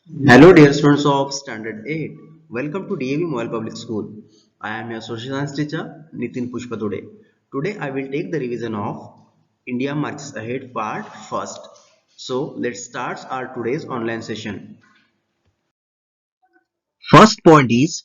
Hello dear students of Standard 8. Welcome to DAV Mobile Public School. I am your social science teacher Nitin Pushpatode. Today I will take the revision of India Marches Ahead part first. So let's start our today's online session. First point is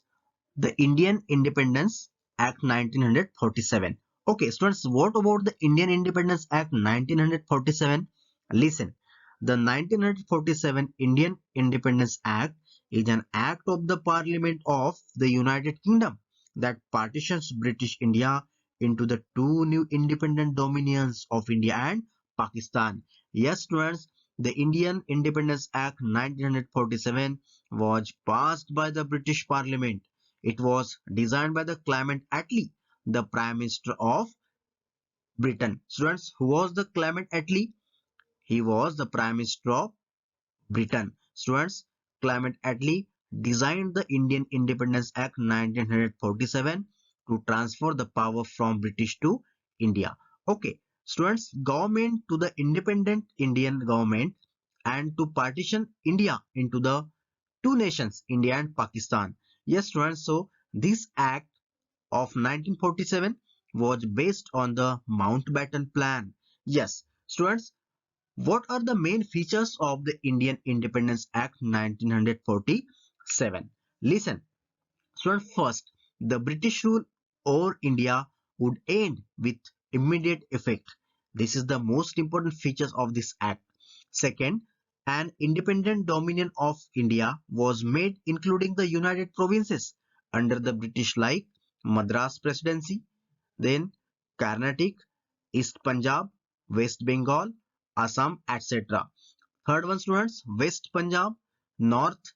the Indian Independence Act 1947. Okay, students, what about the Indian Independence Act 1947? Listen, the 1947 Indian Independence Act is an act of the Parliament of the United Kingdom that partitions British India into the two new independent dominions of India and Pakistan. Yes, students, the Indian Independence Act 1947 was passed by the British Parliament. It was designed by the Clement Attlee, the Prime Minister of Britain. Students, who was the Clement Attlee? He was the Prime Minister of Britain. Students, Clement Attlee designed the Indian Independence Act 1947 to transfer the power from British to India. Okay, students, government to the independent Indian government and to partition India into the two nations, India and Pakistan. Yes, students, so this act of 1947 was based on the Mountbatten Plan. Yes, students, what are the main features of the Indian Independence Act 1947? Listen, students, first, the British rule over India would end with immediate effect. This is the most important features of this act. Second, an independent dominion of India was made including the United Provinces under the British like Madras Presidency, then Carnatic, East Punjab, West Bengal, Assam, etc. Third one, students, West Punjab, North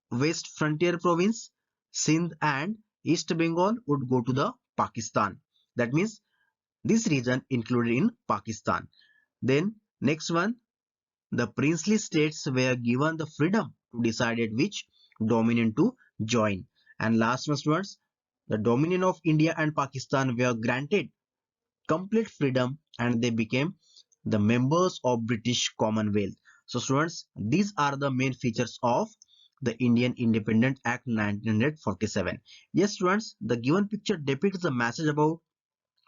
West Frontier Province, Sindh and East Bengal would go to the Pakistan. That means this region included in Pakistan. Then next one, the princely states were given the freedom to decide which dominion to join. And last one, students, the dominion of India and Pakistan were granted complete freedom and they became the members of British Commonwealth. So students, these are the main features of the Indian Independence Act 1947. Yes, students, the given picture depicts the message about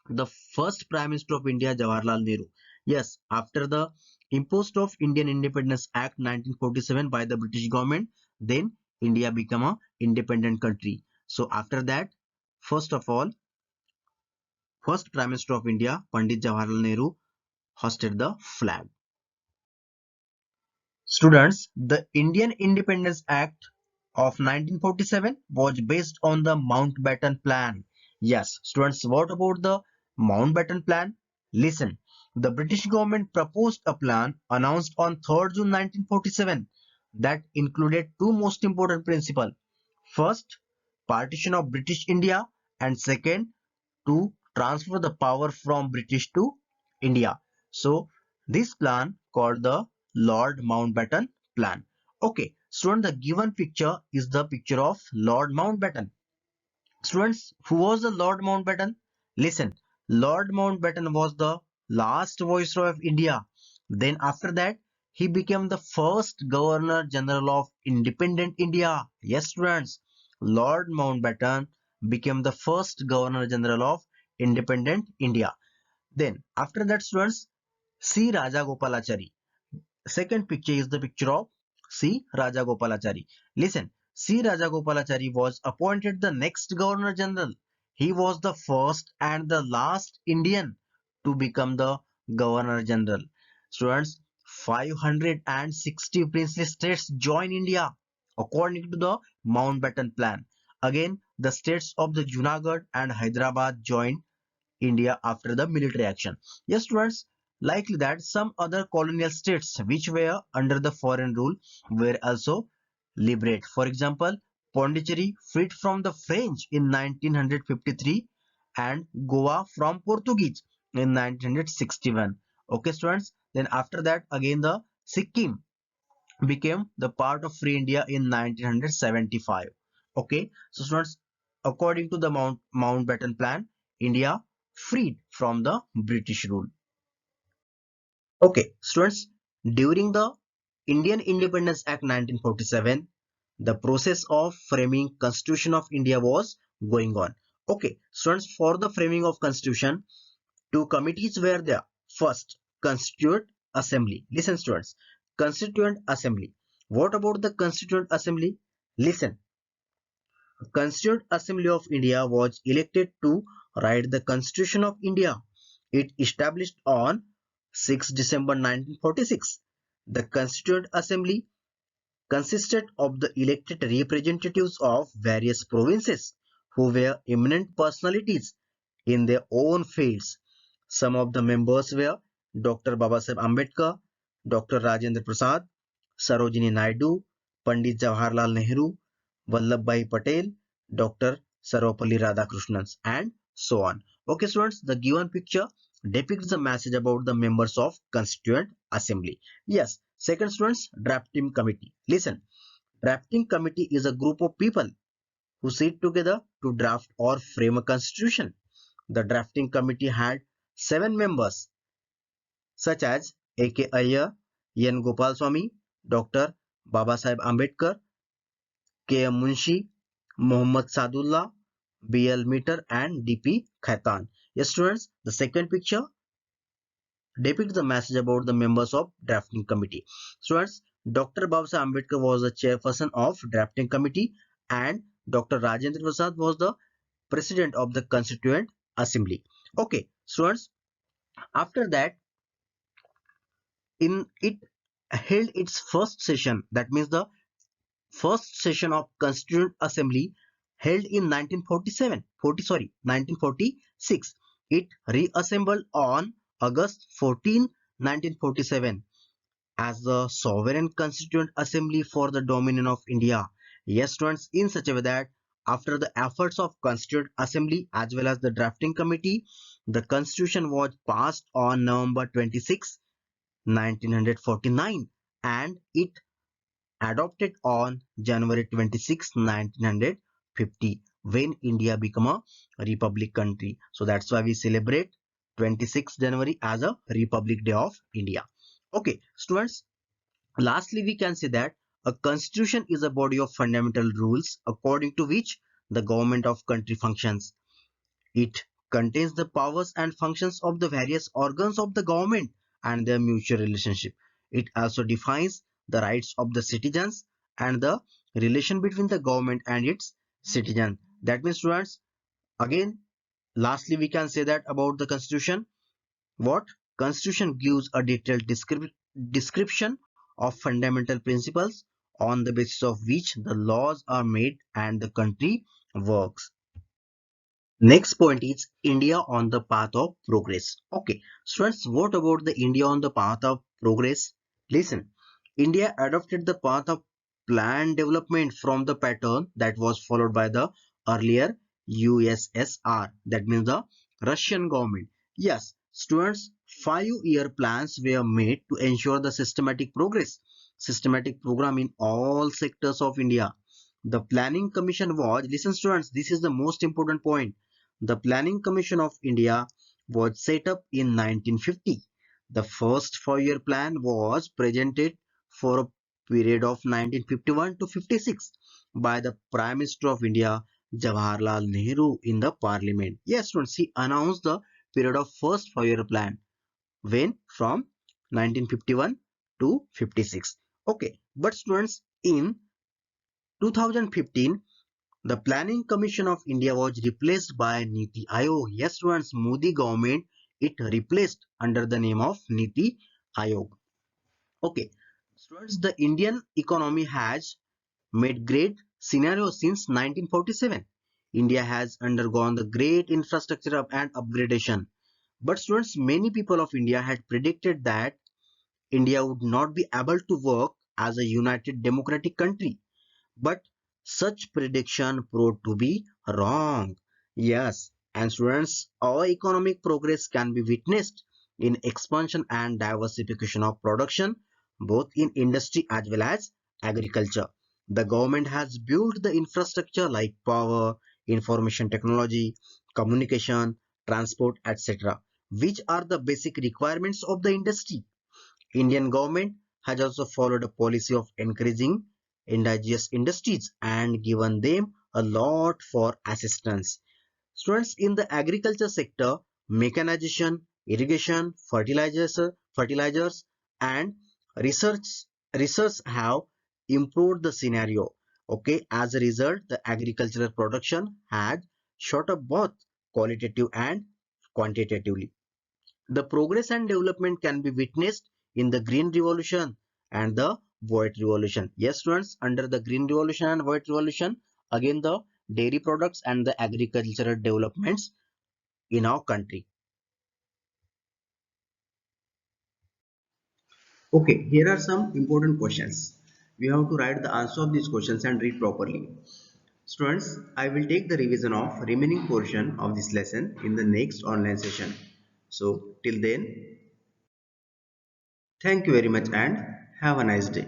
the first Prime Minister of India, Jawaharlal Nehru. Yes, after the imposed of Indian Independence Act 1947 by the British government, then India became a independent country. So after that, first of all, first Prime Minister of India, Pandit Jawaharlal Nehru, hoisted the flag. Students, the Indian Independence Act of 1947 was based on the Mountbatten Plan. Yes, students, what about the Mountbatten Plan? Listen, the British government proposed a plan announced on 3rd June 1947 that included two most important principles. First, partition of British India, and second, to transfer the power from British to India. So this plan called the Lord Mountbatten plan. Okay, student, the given picture is the picture of Lord Mountbatten. Students, who was the Lord Mountbatten? Listen, Lord Mountbatten was the last viceroy of India. Then after that, he became the first Governor General of independent India. Yes, students, Lord Mountbatten became the first Governor General of independent India. Then after that, students, C. Rajagopalachari. Second picture is the picture of C. Rajagopalachari. Listen, C. Rajagopalachari was appointed the next Governor General. He was the first and the last Indian to become the Governor General. Students, 560 princely states join India according to the Mountbatten Plan. Again, the states of the Junagadh and Hyderabad joined India after the military action. Yes, students, likely that some other colonial states which were under the foreign rule were also liberated. For example, Pondicherry freed from the French in 1953 and Goa from Portuguese in 1961. Okay, students. Then after that, again the Sikkim became the part of Free India in 1975. Okay, so students, according to the Mountbatten Plan, India freed from the British rule. Okay, students, during the Indian Independence Act 1947, the process of framing Constitution of India was going on. Okay, students, for the framing of Constitution, two committees were there. First, Constituent Assembly. Listen, students. Constituent Assembly. What about the Constituent Assembly? Listen. Constituent Assembly of India was elected to write the Constitution of India. It established on 6 December 1946. The Constituent Assembly consisted of the elected representatives of various provinces who were eminent personalities in their own fields. Some of the members were Dr. Babasaheb Ambedkar, Dr. Rajendra Prasad, Sarojini Naidu, Pandit Jawaharlal Nehru, Vallabhbhai Patel, Dr. Sarvepalli Radhakrishnan, and so on. Okay, students, the given picture depicts the message about the members of Constituent Assembly. Yes, second, students, drafting committee. Listen, drafting committee is a group of people who sit together to draft or frame a constitution. The drafting committee had 7 members such as A.K. Iyer, N. Gopalswamy, Dr. Babasaheb Ambedkar, K. M. Munshi, Muhammad Sadullah, B.L. Meter, and D.P. Khaitan. Yes, students, the second picture depicts the message about the members of drafting committee. Students, Dr. Babasaheb Ambedkar was the chairperson of drafting committee and Dr. Rajendra Prasad was the president of the Constituent Assembly. Okay, students, after that, in it held its first session, that means the first session of Constituent Assembly held in 1946. It reassembled on August 14, 1947 as the sovereign Constituent Assembly for the Dominion of India. Yes, students, in such a way that after the efforts of Constituent Assembly as well as the drafting committee, the Constitution was passed on November 26, 1949 and it adopted on January 26, 1950 when India became a republic country. So that's why we celebrate 26th January as a Republic Day of India. Okay, students, lastly we can say that a constitution is a body of fundamental rules according to which the government of country functions. It contains the powers and functions of the various organs of the government and their mutual relationship. It also defines the rights of the citizens and the relation between the government and its citizens. That means, students, again, lastly, we can say that about the constitution. What? Constitution gives a detailed description of fundamental principles on the basis of which the laws are made and the country works. Next point is India on the path of progress. Okay, students, what about the India on the path of progress? Listen, India adopted the path of planned development from the pattern that was followed by the earlier USSR, that means the Russian government. Yes, students, 5-year plans were made to ensure the systematic progress, systematic program in all sectors of India. The Planning Commission was, listen students, this is the most important point. The Planning Commission of India was set up in 1950. The first 5-year plan was presented for a period of 1951 to 56 by the Prime Minister of India, Jawaharlal Nehru, in the Parliament. Yes, students, he announced the period of first 5-year plan when from 1951 to 56. Okay, but students, in 2015, the Planning Commission of India was replaced by Niti Aayog. Yes, students, Modi government, it replaced under the name of Niti Aayog. Okay, students, the Indian economy has made great scenarios since 1947. India has undergone the great infrastructure and upgradation. But students, many people of India had predicted that India would not be able to work as a united democratic country. But such prediction proved to be wrong. Yes, and students, our economic progress can be witnessed in expansion and diversification of production, both in industry as well as agriculture. The government has built the infrastructure like power, information technology, communication, transport, etc., which are the basic requirements of the industry. Indian government has also followed a policy of encouraging indigenous industries and given them a lot for assistance. Students in the agriculture sector, mechanization, irrigation, fertilizers, and research research have improved the scenario. Okay, as a result, the agricultural production had shot up both qualitative and quantitatively. The progress and development can be witnessed in the Green Revolution and the White Revolution. Yes, students, under the Green Revolution and White Revolution, again the dairy products and the agricultural developments in our country. Okay, here are some important questions. We have to write the answer of these questions and read properly. Students, I will take the revision of remaining portion of this lesson in the next online session. So, till then, thank you very much and have a nice day.